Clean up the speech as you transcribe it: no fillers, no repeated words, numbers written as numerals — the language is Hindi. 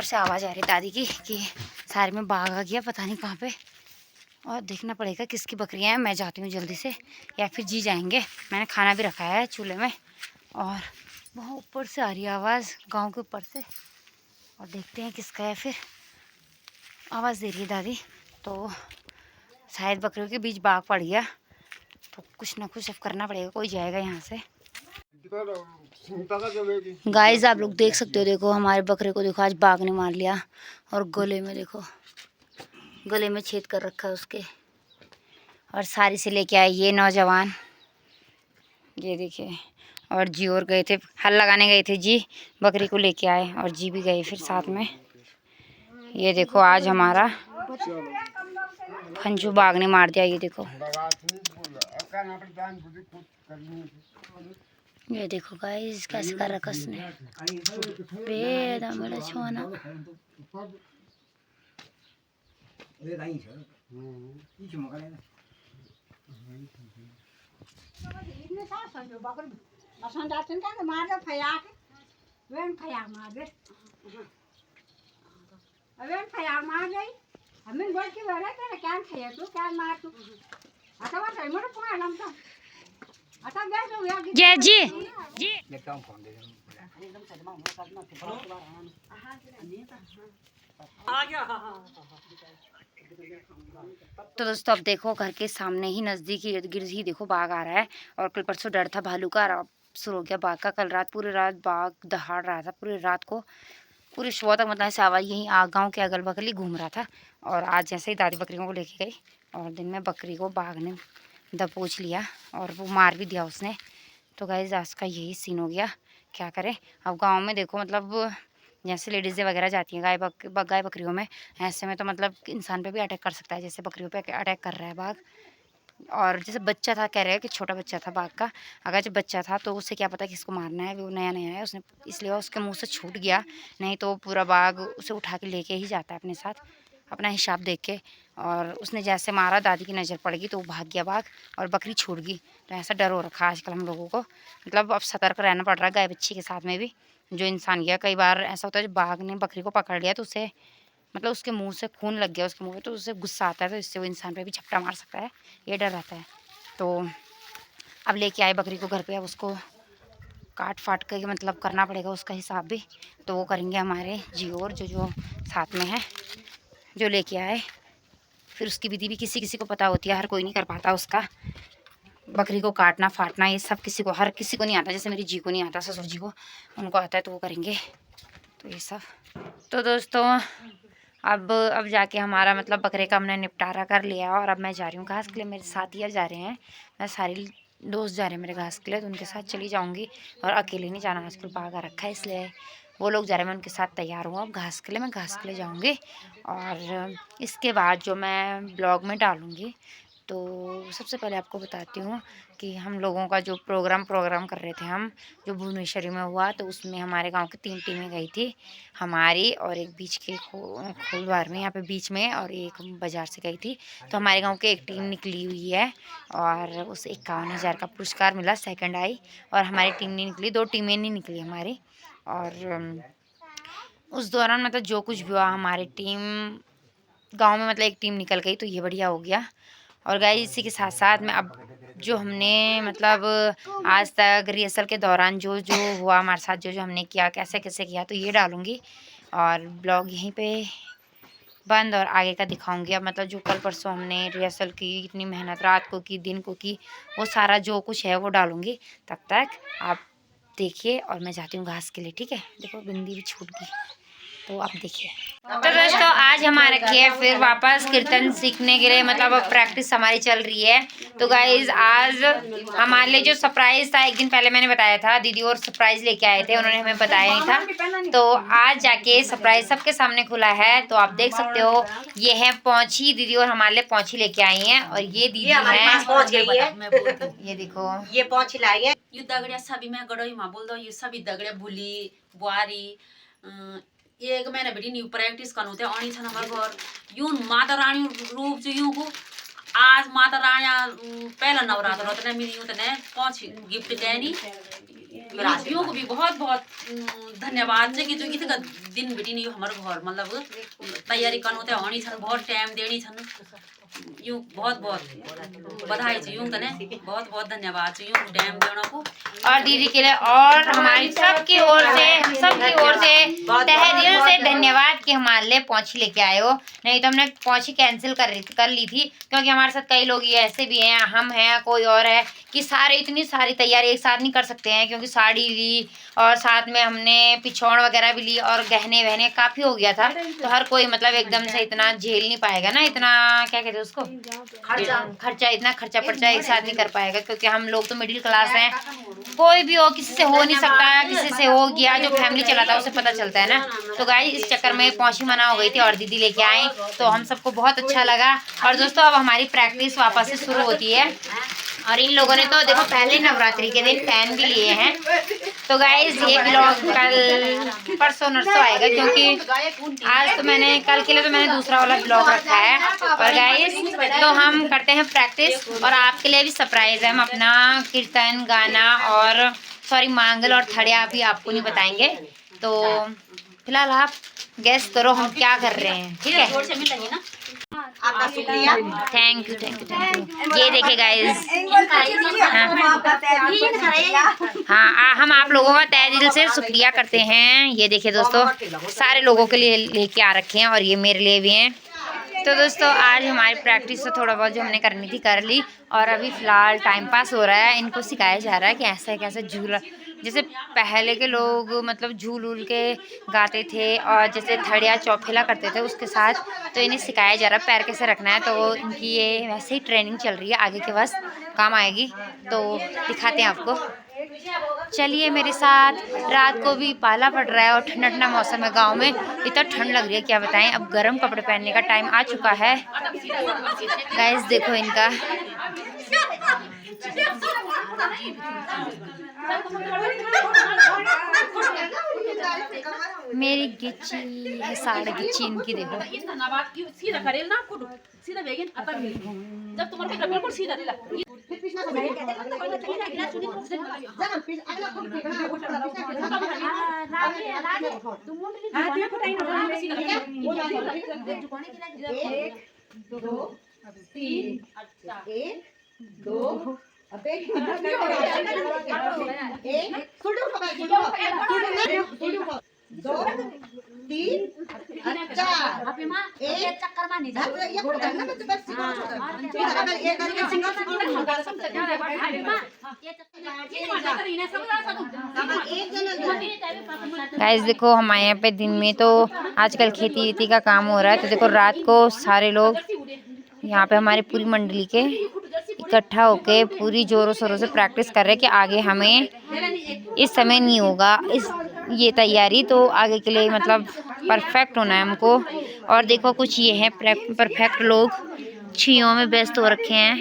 से आवाज़ आ रही दादी की कि सारे में बाघ आ गया, पता नहीं कहाँ पे। और देखना पड़ेगा किसकी बकरियां हैं। मैं जाती हूँ जल्दी से, या फिर जी जाएंगे। मैंने खाना भी रखा है चूल्हे में। और वहाँ ऊपर से आ रही है आवाज़, गांव के ऊपर से। और देखते हैं किसका है। फिर आवाज़ दे रही है दादी, तो शायद बकरियों के बीच बाघ पड़ गया। तो कुछ ना कुछ अब करना पड़ेगा, कोई जाएगा यहाँ से। गाइस आप लोग देख सकते हो, देखो हमारे बकरे को देखो आज बाघ ने मार लिया। और गले में देखो, गले में छेद कर रखा है उसके। और सारी से लेके आए ये नौजवान, ये देखिए। और जी और गए थे, हल लगाने गए थे जी, बकरी को लेके आए और जी भी गए फिर साथ में। ये देखो आज हमारा फंजू बाघ ने मार दिया। ये देखो, ये देखो गाइस कैसे कर रखा उसने। बेदम छुआना। जय जी जी। तो दोस्तों अब देखो घर के सामने ही नज़दीक ही इर्द गिर्द ही देखो बाघ आ रहा है। और कल परसों डर था भालू का, अब शुरू हो गया बाघ का। कल रात पूरी रात बाघ दहाड़ रहा था, पूरी रात को पूरी सुबह तक मतलब ऐसे आवाज़ यहीं गाँव के अगल बगल ही घूम रहा था। और आज जैसे ही दादी बकरियों को लेके गई और दिन में बकरी को बाघ ने दबोच लिया और वो मार भी दिया उसने। तो गाइस आज का यही सीन हो गया, क्या करें। अब गांव में देखो मतलब जैसे लेडीज़ें वगैरह जाती हैं गाय बकरियों में, ऐसे में तो मतलब इंसान पे भी अटैक कर सकता है, जैसे बकरियों पे अटैक कर रहा है बाघ। और जैसे बच्चा था, कह रहे हैं कि छोटा बच्चा था बाघ का। अगर जब बच्चा था तो उससे क्या पता किसको मारना है, वो नया नया है उसने, इसलिए उसके मुँह से छूट गया। नहीं तो पूरा बाघ उसे उठा के लेके ही जाता है अपने साथ, अपना हिसाब देख के। और उसने जैसे मारा, दादी की नज़र पड़ गई तो वो भाग गया बाघ और बकरी छूट गई। तो ऐसा डर हो रखा है आजकल हम लोगों को, मतलब अब सतर्क रहना पड़ रहा है गाय बच्ची के साथ में भी। जो इंसान गया, कई बार ऐसा होता है जब बाघ ने बकरी को पकड़ लिया तो उसे मतलब उसके मुंह से खून लग गया उसके मुंह में, तो उससे गुस्सा आता है, तो इससे वो इंसान पे भी झपटा मार सकता है, ये डर रहता है। तो अब लेके आए बकरी को घर पे, अब उसको काट फाट के मतलब करना पड़ेगा उसका हिसाब भी। तो वो करेंगे हमारे जी और जो साथ में है, जो लेके आए। फिर उसकी विधि भी किसी किसी को पता होती है, हर कोई नहीं कर पाता उसका। बकरी को काटना फाटना ये सब किसी को, हर किसी को नहीं आता। जैसे मेरी जी को नहीं आता, ससुर जी को उनको आता है, तो वो करेंगे तो ये सब। तो दोस्तों अब जाके हमारा मतलब बकरे का हमने निपटारा कर लिया। और अब मैं जा रही हूँ घास के लिए, मेरे साथ ही जा रहे हैं। मैं सारी दोस्त जा रहे हैं मेरे घास के लिए, तो उनके साथ चली जाऊँगी। और अकेले नहीं जाना, आजकल बाघ आ रखा है इसलिए वो लोग जा रहे हैं, मैं उनके साथ तैयार हूँ अब घास के लिए। मैं घास के लिए जाऊँगी और इसके बाद जो मैं ब्लॉग में डालूँगी, तो सबसे पहले आपको बताती हूँ कि हम लोगों का जो प्रोग्राम कर रहे थे हम, जो भुवनेश्वरी में हुआ, तो उसमें हमारे गांव की 3 टीमें गई थी हमारी। और एक बीच के खोलवार में यहाँ पे बीच में, और एक बाज़ार से गई थी। तो हमारे गांव की एक टीम निकली हुई है और उसे 51,000 का पुरस्कार मिला, सेकंड आई। और हमारी टीम नहीं निकली, 2 टीमें नहीं निकली हमारी। और उस दौरान मतलब जो कुछ भी हुआ, हमारी टीम गाँव में मतलब एक टीम निकल गई, तो ये बढ़िया हो गया। और गाइस इसी के साथ साथ में अब जो हमने मतलब आज तक रिहर्सल के दौरान जो जो हुआ हमारे साथ, जो जो हमने किया, कैसे कैसे किया, तो ये डालूँगी। और ब्लॉग यहीं पे बंद, और आगे का दिखाऊंगी। अब मतलब जो कल परसों हमने रिहर्सल की, इतनी मेहनत रात को की, दिन को की, वो सारा जो कुछ है वो डालूँगी। तब तक आप देखिए और मैं जाती हूँ घास के लिए, ठीक है। देखो बिंदी भी छूट गई, तो आप देखिए। तो दोस्तों आज हमारे किए फिर वापस कीर्तन सीखने के लिए, मतलब अब प्रैक्टिस हमारी चल रही है। तो गाइज आज हमारे लिए जो सरप्राइज था, एक दिन पहले मैंने बताया था, दीदी और सरप्राइज लेके आए थे, उन्होंने हमें बताया नहीं था। तो आज जाके सरप्राइज सबके सामने खुला है। तो आप देख सकते हो, ये है पौंछी, दीदी और हमारे लिए पौंछी लेके आई है। और ये दीदी है पहुंच गई है, ये देखो ये पौंछी लाई है। यो दगड़िया सभी मैं गड़ोई मां बोल दो, ये सभी दगड़िया भूली बुआरी एक महीना बेटी न्यू प्रैक्टिस करनु थे आनी छन हमारे घर। यून माता रानी रूप जो यूं को आज माता रानी पहला नवरात्र होता है, मेरी यूं तने 5 गिफ्ट देनी यूं को भी बहुत बहुत धन्यवाद जे कि जो इतका दिन बिटिन यो हमर घर मतलब तैयारी करनु ते होनी छन बहुत टाइम देनी छन यूं बहुत बहुत बधाई छ यूं तने बहुत बहुत धन्यवाद छ यूं टाइम देना को और दीदी के लिए और हमारी सबकी ओर से तहे दिल से धन्यवाद कि हमारे लिए पहुंची लेके आए हो। नहीं तो हमने पहुंची कैंसिल कर ली थी क्योंकि हमारे साथ कई लोग ये ऐसे भी हैं, हम हैं, कोई और है कि सारे इतनी सारी तैयारी एक साथ नहीं कर सकते हैं क्योंकि साड़ी ली और साथ में हमने पिछौड़ वगैरह भी ली और गहने वहने काफ़ी हो गया था। तो हर कोई मतलब एकदम से इतना झेल नहीं पाएगा ना, इतना क्या कहते हैं उसको खर्चा, इतना खर्चा पर्चा एक साथ नहीं कर पाएगा क्योंकि हम लोग तो मिडिल क्लास हैं। कोई भी हो, किसी से हो नहीं सकता, किसी से हो गया जो फैमिली चलाता है उसे पता चलता है ना। तो गाइस इस चक्कर में पहुंची मना हो गई थी और दीदी लेके आए तो हम सबको बहुत अच्छा लगा। और दोस्तों अब हमारी प्रैक्टिस वापस से शुरू होती है और इन लोगों ने तो देखो पहले नवरात्रि के दिन फैन भी लिए हैं। तो गाइस ये ब्लॉग कल परसों नरसों आएगा क्योंकि आज तो मैंने कल के लिए तो मैंने दूसरा वाला ब्लॉग रखा है। और गाइस तो हम करते हैं प्रैक्टिस और आपके लिए भी सरप्राइज है। हम अपना कीर्तन गाना और मांगल और थड़िया भी आपको नहीं बताएंगे। तो फिलहाल आप गेस करो हम क्या कर रहे हैं, ठीक है। आपका शुक्रिया, थैंक यू। ये देखिए गाइस, हाँ हम आप लोगों का तहे दिल से शुक्रिया करते हैं। ये देखिए दोस्तों सारे लोगों के लिए लेके आ रखे हैं और ये मेरे लिए भी हैं। तो दोस्तों आज हमारी प्रैक्टिस तो थोड़ा बहुत जो हमने करनी थी कर ली और अभी फ़िलहाल टाइम पास हो रहा है। इनको सिखाया जा रहा है कि ऐसे कैसे झूला, जैसे पहले के लोग मतलब झूल उल के गाते थे और जैसे थड़िया चौफेला करते थे उसके साथ, तो इन्हें सिखाया जा रहा है पैर कैसे रखना है। तो इनकी ये वैसे ही ट्रेनिंग चल रही है, आगे के बस काम आएगी तो दिखाते हैं आपको। चलिए मेरे साथ। रात को भी पाला पड़ रहा है और ठंडा ठंडा मौसम है, गांव में इतना ठंड लग रही है क्या बताएं। अब गर्म कपड़े पहनने का टाइम आ चुका है। गाइस देखो इनका, मेरी गिच्ची है, साढ़े गिच्ची इनकी देखो। गाइस देखो हमारे यहाँ पे दिन में तो आजकल खेती वेती का काम हो रहा है। तो देखो रात को सारे लोग यहाँ पे हमारी पूरी मंडली के इकट्ठा होके पूरी जोरों शोरों से प्रैक्टिस कर रहे हैं कि आगे हमें इस समय नहीं होगा ये तैयारी, तो आगे के लिए मतलब परफेक्ट होना है हमको। और देखो कुछ ये हैं परफेक्ट लोग, छियों में व्यस्त हो रखे हैं।